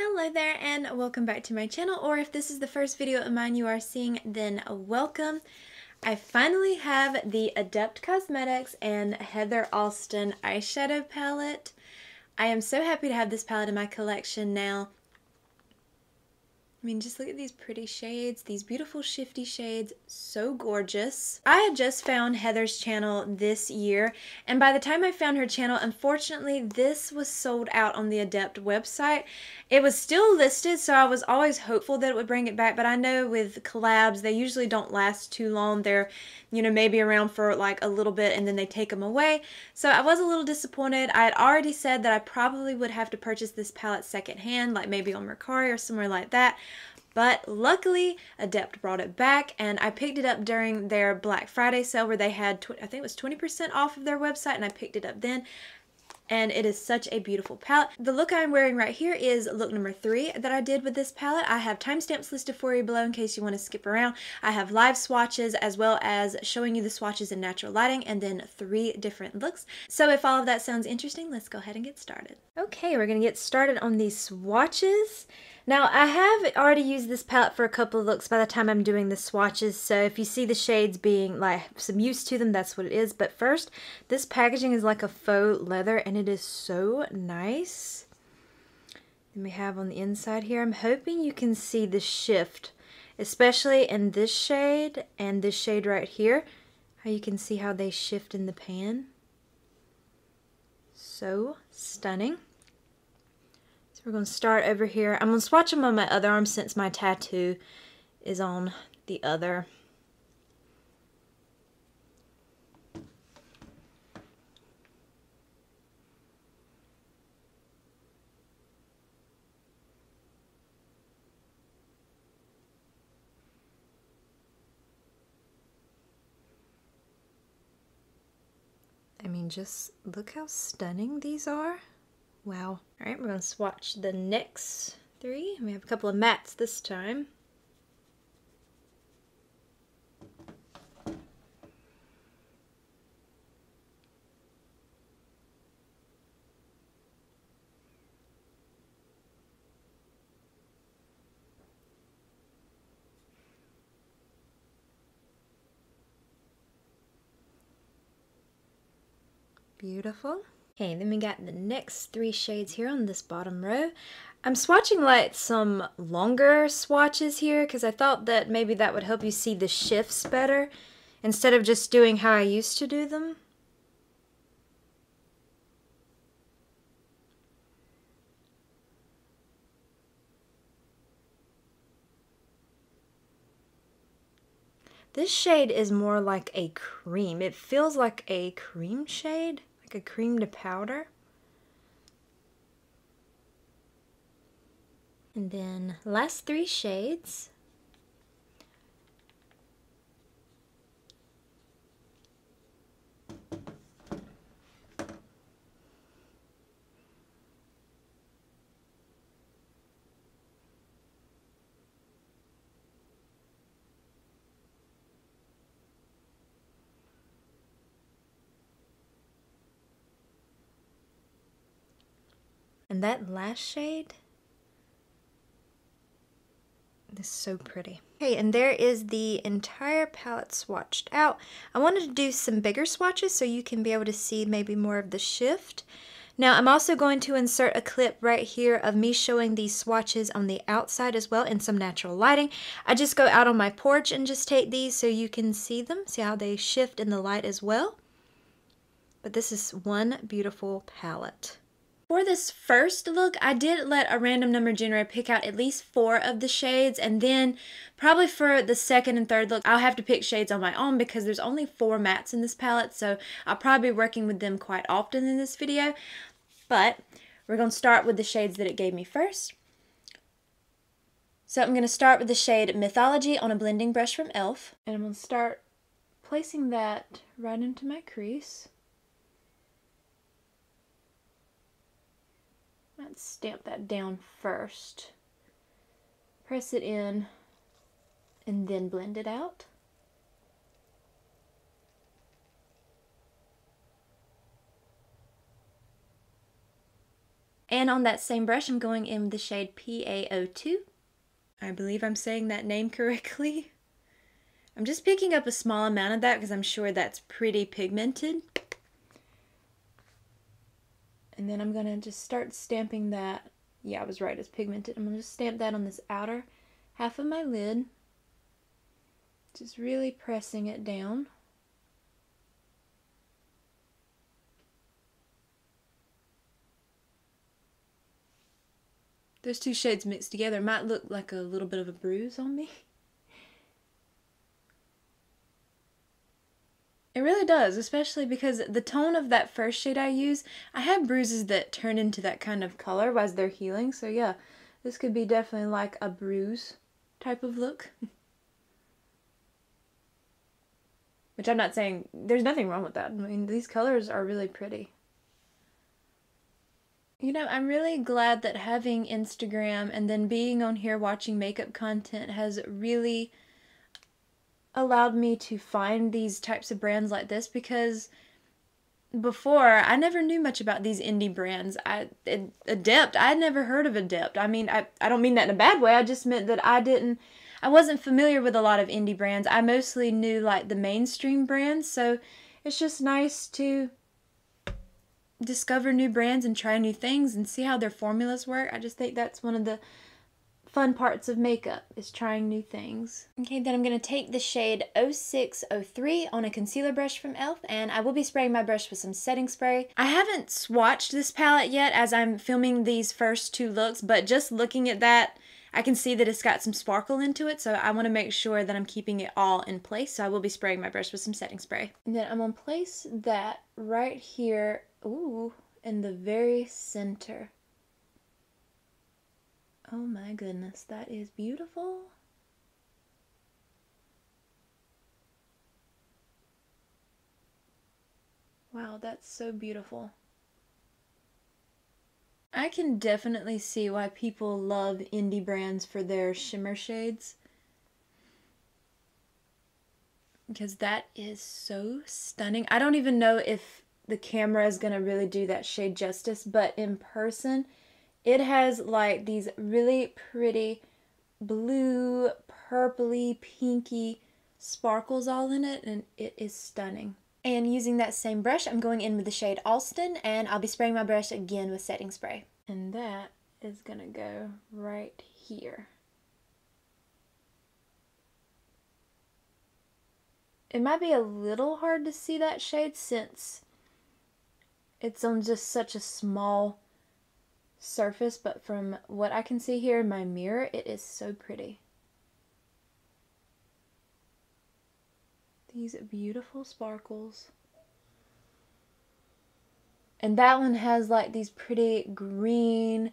Hello there and welcome back to my channel, or if this is the first video of mine you are seeing, then welcome. I finally have the Adept Cosmetics and Heather Alston eyeshadow palette. I am so happy to have this palette in my collection now. I mean, just look at these pretty shades, these beautiful shifty shades, so gorgeous. I had just found Heather's channel this year, and by the time I found her channel, unfortunately, this was sold out on the Adept website. It was still listed, so I was always hopeful that it would bring it back, but I know with collabs, they usually don't last too long. They're, maybe around for like a little bit and then they take them away. So I was a little disappointed. I had already said that I probably would have to purchase this palette secondhand, like maybe on Mercari or somewhere like that. But luckily, Adept brought it back, and I picked it up during their Black Friday sale where they had, I think it was 20% off of their website, and I picked it up then. And it is such a beautiful palette. The look I'm wearing right here is look number 3 that I did with this palette. I have timestamps listed for you below in case you want to skip around. I have live swatches as well as showing you the swatches in natural lighting, and then 3 different looks. So if all of that sounds interesting, let's go ahead and get started. Okay, we're going to get started on these swatches. Now, I have already used this palette for a couple of looks by the time I'm doing the swatches, so if you see the shades being like some use to them, that's what it is. But first, this packaging is like a faux leather, and it is so nice. Then we have on the inside here, I'm hoping you can see the shift, especially in this shade and this shade right here, how you can see how they shift in the pan. So stunning. We're going to start over here. I'm going to swatch them on my other arm since my tattoo is on the other. I mean, just look how stunning these are. Wow. Alright, we're going to swatch the next 3. We have a couple of mattes this time. Beautiful. Okay, then we got the next 3 shades here on this bottom row. I'm swatching like some longer swatches here because I thought that maybe that would help you see the shifts better instead of just doing how I used to do them. This shade is more like a cream. It feels like a cream shade, like a cream to powder. And then last 3 shades. And that last shade is so pretty. Okay, and there is the entire palette swatched out. I wanted to do some bigger swatches so you can be able to see maybe more of the shift. Now, I'm also going to insert a clip right here of me showing these swatches on the outside as well in some natural lighting. I just go out on my porch and just take these so you can see them, see how they shift in the light as well. But this is one beautiful palette. For this first look, I did let a random number generator pick out at least 4 of the shades, and then probably for the second and third look, I'll have to pick shades on my own because there's only 4 mattes in this palette, so I'll probably be working with them quite often in this video. But we're going to start with the shades that it gave me first. So I'm going to start with the shade Mythology on a blending brush from e.l.f. And I'm going to start placing that right into my crease. Let's stamp that down first. Press it in and then blend it out. And on that same brush, I'm going in with the shade PaO2. I believe I'm saying that name correctly. I'm just picking up a small amount of that because I'm sure that's pretty pigmented. And then I'm going to just start stamping that. Yeah, I was right, it's pigmented. I'm going to just stamp that on this outer half of my lid. Just really pressing it down. Those two shades mixed together might look like a little bit of a bruise on me. It really does, especially because the tone of that first shade I use, I have bruises that turn into that kind of color as they're healing. So yeah, this could be definitely like a bruise type of look. Which I'm not saying, there's nothing wrong with that. I mean, these colors are really pretty. You know, I'm really glad that having Instagram and then being on here watching makeup content has really allowed me to find these types of brands like this, because before I never knew much about these indie brands. Adept, I'd never heard of Adept. I mean, I don't mean that in a bad way. I just meant that I wasn't familiar with a lot of indie brands. I mostly knew like the mainstream brands, so it's just nice to discover new brands and try new things and see how their formulas work. I just think that's one of the fun parts of makeup, is trying new things. Okay, then I'm going to take the shade 0603 on a concealer brush from e.l.f. and I will be spraying my brush with some setting spray. I haven't swatched this palette yet as I'm filming these first two looks, but just looking at that, I can see that it's got some sparkle into it, so I want to make sure that I'm keeping it all in place, so I will be spraying my brush with some setting spray. And then I'm going to place that right here, ooh, in the very center. Oh my goodness, that is beautiful. Wow, that's so beautiful. I can definitely see why people love indie brands for their shimmer shades, because that is so stunning. I don't even know if the camera is going to really do that shade justice, but in person, it has like these really pretty blue, purpley, pinky sparkles all in it, and it is stunning. And using that same brush, I'm going in with the shade Alston, and I'll be spraying my brush again with setting spray. And that is gonna go right here. It might be a little hard to see that shade since it's on just such a small surface, but from what I can see here in my mirror, it is so pretty. These beautiful sparkles. And that one has like these pretty green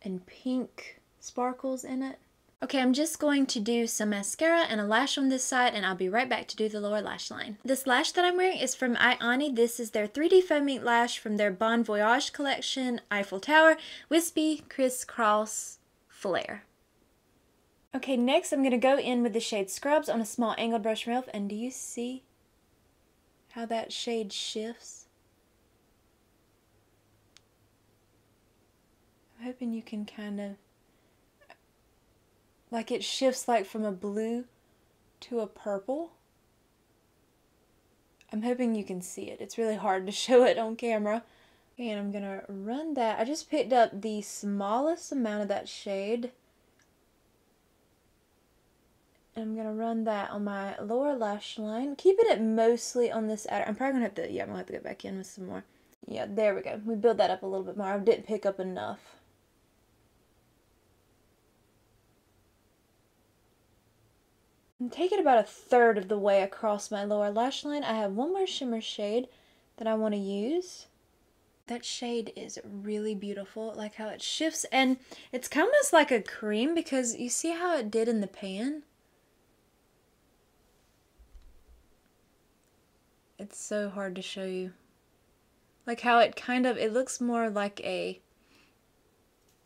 and pink sparkles in it. Okay, I'm just going to do some mascara and a lash on this side, and I'll be right back to do the lower lash line. This lash that I'm wearing is from Ioni. This is their 3D foam ink lash from their Bon Voyage collection, Eiffel Tower, Wispy, Crisscross, Flare. Okay, next I'm going to go in with the shade Scrubs on a small angled brush from e.l.f. And do you see how that shade shifts? I'm hoping you can kind of, like it shifts like from a blue to a purple. I'm hoping you can see it. It's really hard to show it on camera. Okay, and I'm going to run that. I just picked up the smallest amount of that shade. I'm going to run that on my lower lash line, keeping it mostly on this outer. I'm probably going to have to, yeah, I'm going to have to go back in with some more. Yeah, there we go. We build that up a little bit more. I didn't pick up enough. I'm taking about 1/3 of the way across my lower lash line. I have one more shimmer shade that I want to use. That shade is really beautiful, like how it shifts, and it's almost like a cream because you see how it did in the pan? It's so hard to show you. Like how it kind of, it looks more like a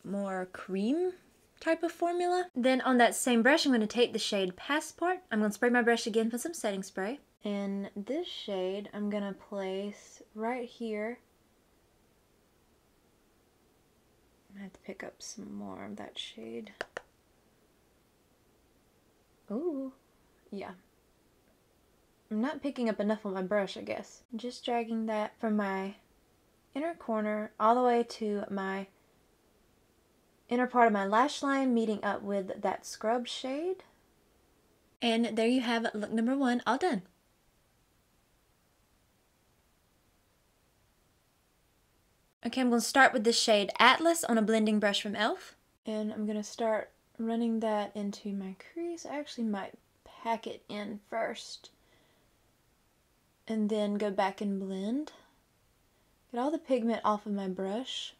more cream type of formula. Then on that same brush, I'm going to take the shade Passport. I'm going to spray my brush again with some setting spray. And this shade I'm going to place right here I have to pick up some more of that shade. Ooh, yeah. I'm not picking up enough on my brush, I guess. I'm just dragging that from my inner corner all the way to my inner part of my lash line, meeting up with that scrub shade. And there you have look number 1 all done. Okay, I'm going to start with the shade Atlas on a blending brush from e.l.f. And I'm going to start running that into my crease. I actually might pack it in first and then go back and blend. Get all the pigment off of my brush.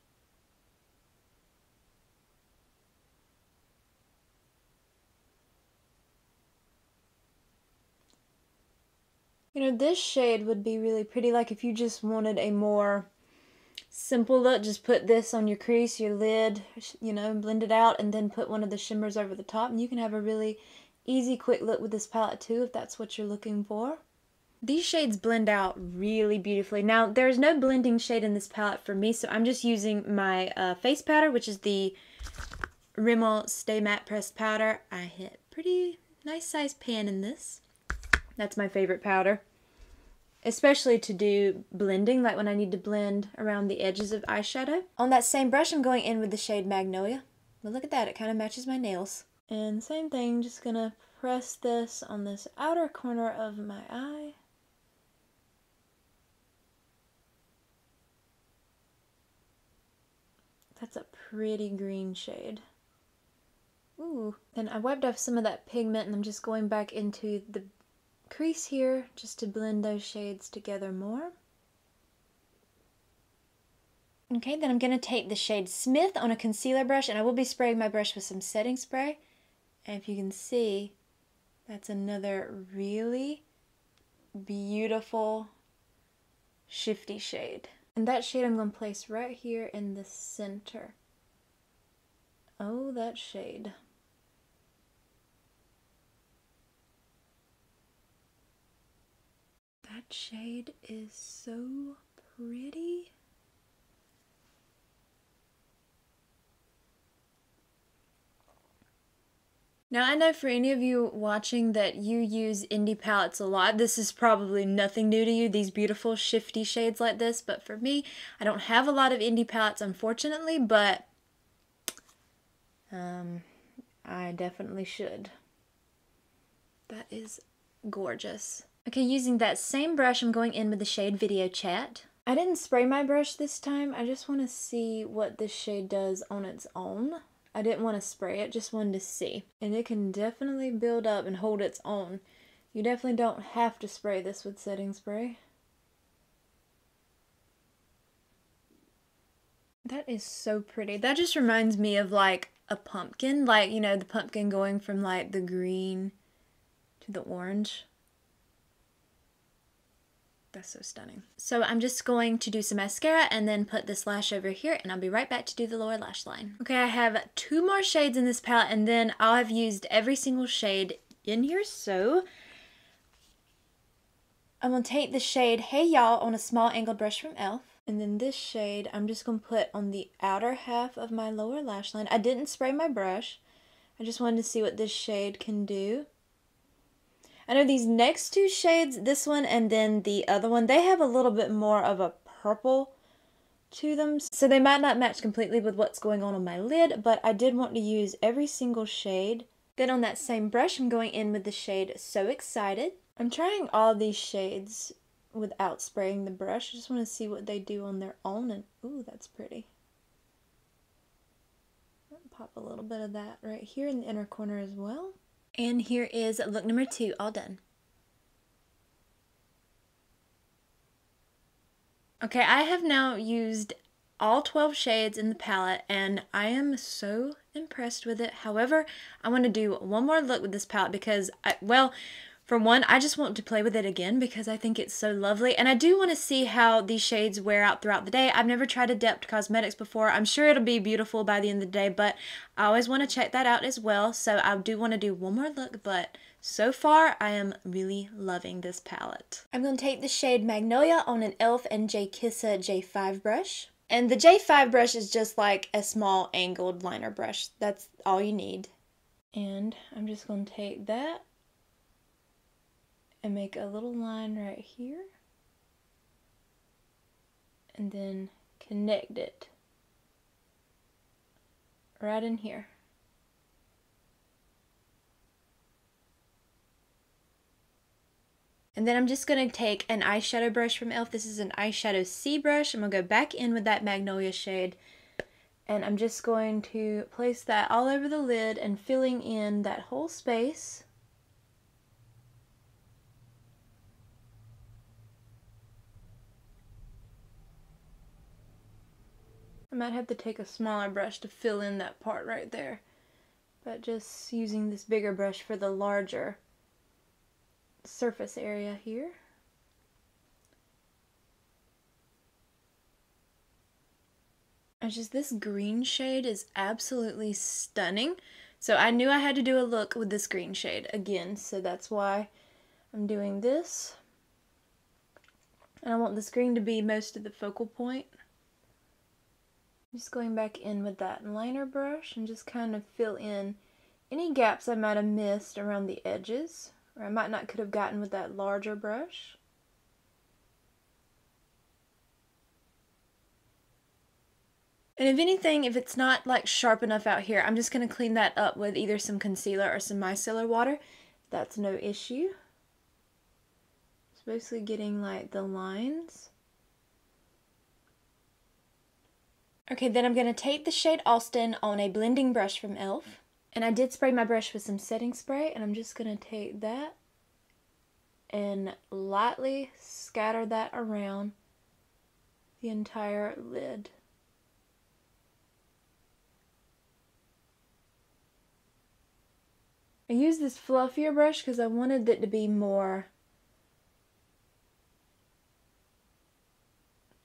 You know, this shade would be really pretty, like if you just wanted a more simple look, just put this on your crease, your lid, you know, blend it out, and then put one of the shimmers over the top, and you can have a really easy, quick look with this palette too, if that's what you're looking for. These shades blend out really beautifully. Now, there's no blending shade in this palette for me, so I'm just using my face powder, which is the Rimmel Stay Matte Pressed Powder. I hit pretty nice size pan in this. That's my favorite powder, especially to do blending, like when I need to blend around the edges of eyeshadow. On that same brush, I'm going in with the shade Magnolia. But look at that, it kind of matches my nails. And same thing, just gonna press this on this outer corner of my eye. That's a pretty green shade. Ooh. Then I wiped off some of that pigment and I'm just going back into the crease here just to blend those shades together more. Okay, then I'm going to take the shade Smith on a concealer brush, and I will be spraying my brush with some setting spray. And if you can see, that's another really beautiful shifty shade. And that shade I'm going to place right here in the center. Oh, that shade. That shade is so pretty. Now, I know for any of you watching that you use indie palettes a lot, this is probably nothing new to you, these beautiful shifty shades like this, but for me, I don't have a lot of indie palettes, unfortunately, but I definitely should. That is gorgeous. Okay, using that same brush, I'm going in with the shade Video Chat. I didn't spray my brush this time. I just want to see what this shade does on its own. I didn't want to spray it, just wanted to see. And it can definitely build up and hold its own. You definitely don't have to spray this with setting spray. That is so pretty. That just reminds me of like a pumpkin. Like, you know, the pumpkin going from like the green to the orange. That's so stunning. So I'm just going to do some mascara and then put this lash over here, and I'll be right back to do the lower lash line. Okay, I have 2 more shades in this palette, and then I'll have used every single shade in here. So I'm going to take the shade Hey Y'all on a small angled brush from e.l.f. And then this shade I'm just going to put on the outer half of my lower lash line. I didn't spray my brush. I just wanted to see what this shade can do. I know these next 2 shades, this one and then the other one, they have a little bit more of a purple to them. So they might not match completely with what's going on my lid, but I did want to use every single shade. Then on that same brush, I'm going in with the shade So Excited. I'm trying all these shades without spraying the brush. I just want to see what they do on their own, and ooh, that's pretty. I'll pop a little bit of that right here in the inner corner as well. And here is look number 2, all done. Okay, I have now used all 12 shades in the palette, and I am so impressed with it. However, I want to do one more look with this palette because, well, for one, I just want to play with it again because I think it's so lovely. And I do want to see how these shades wear out throughout the day. I've never tried Adept Cosmetics before. I'm sure it'll be beautiful by the end of the day, but I always want to check that out as well. So I do want to do one more look, but so far I am really loving this palette. I'm going to take the shade Magnolia on an e.l.f. and jkissa J5 brush. And the J5 brush is just like a small angled liner brush. That's all you need. And I'm just going to take that and make a little line right here. And then connect it right in here. And then I'm just going to take an eyeshadow brush from e.l.f. This is an eyeshadow C brush. I'm going to go back in with that magnolia shade. And I'm just going to place that all over the lid and filling in that whole space. I might have to take a smaller brush to fill in that part right there. But just using this bigger brush for the larger surface area here. It's just this green shade is absolutely stunning. So I knew I had to do a look with this green shade again. So that's why I'm doing this. And I want this green to be most of the focal point. Just going back in with that liner brush and just kind of fill in any gaps I might have missed around the edges, or I might not could have gotten with that larger brush. And if anything, if it's not like sharp enough out here, I'm just going to clean that up with either some concealer or some micellar water. That's no issue. It's basically getting like the lines. Okay, then I'm going to take the shade Alston on a blending brush from e.l.f. And I did spray my brush with some setting spray, and I'm just going to take that and lightly scatter that around the entire lid. I used this fluffier brush because I wanted it to be more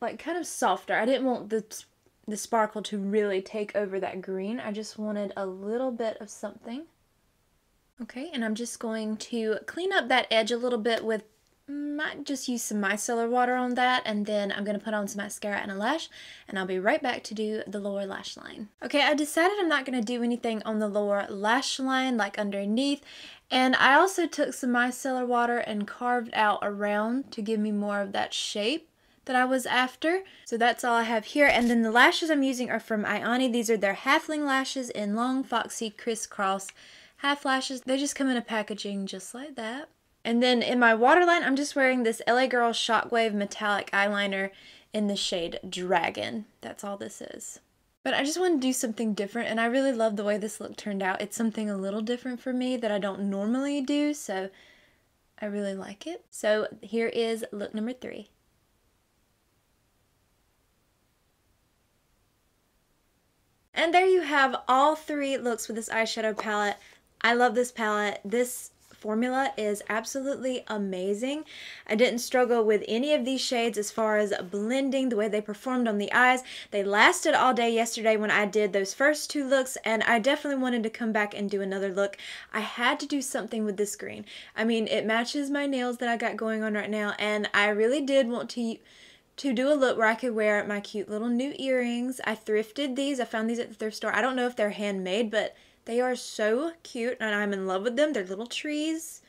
like kind of softer. I didn't want the sparkle to really take over that green. I just wanted a little bit of something. Okay, and I'm just going to clean up that edge a little bit with, might just use some micellar water on that, and then I'm going to put on some mascara and a lash, and I'll be right back to do the lower lash line. Okay, I decided I'm not going to do anything on the lower lash line, like underneath, and I also took some micellar water and carved out around to give me more of that shape that I was after. So that's all I have here. And then the lashes I'm using are from Ioni. These are their halfling lashes in long foxy crisscross half lashes. They just come in a packaging just like that. And then in my waterline, I'm just wearing this LA Girl Shockwave metallic eyeliner in the shade Dragon. That's all this is. But I just want to do something different, and I really love the way this look turned out. It's something a little different for me that I don't normally do, so I really like it. So here is look number 3. And there you have all 3 looks with this eyeshadow palette. I love this palette. This formula is absolutely amazing. I didn't struggle with any of these shades as far as blending, the way they performed on the eyes. They lasted all day yesterday when I did those first 2 looks, and I definitely wanted to come back and do another look. I had to do something with this green. I mean, it matches my nails that I got going on right now, and I really did want to do a look where I could wear my cute little new earrings. I thrifted these. I found these at the thrift store. I don't know if they're handmade, but they are so cute and I'm in love with them. They're little trees.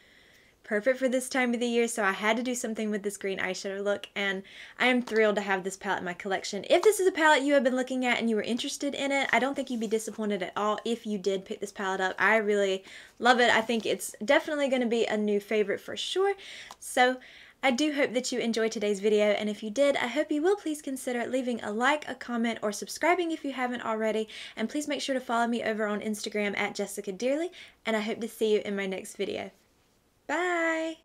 Perfect for this time of the year, so I had to do something with this green eyeshadow look, and I am thrilled to have this palette in my collection. If this is a palette you have been looking at and you were interested in it, I don't think you'd be disappointed at all if you did pick this palette up. I really love it. I think it's definitely going to be a new favorite for sure. So I do hope that you enjoyed today's video, and if you did, I hope you will please consider leaving a like, a comment, or subscribing if you haven't already, and please make sure to follow me over on Instagram at Jessica Dearly, and I hope to see you in my next video. Bye!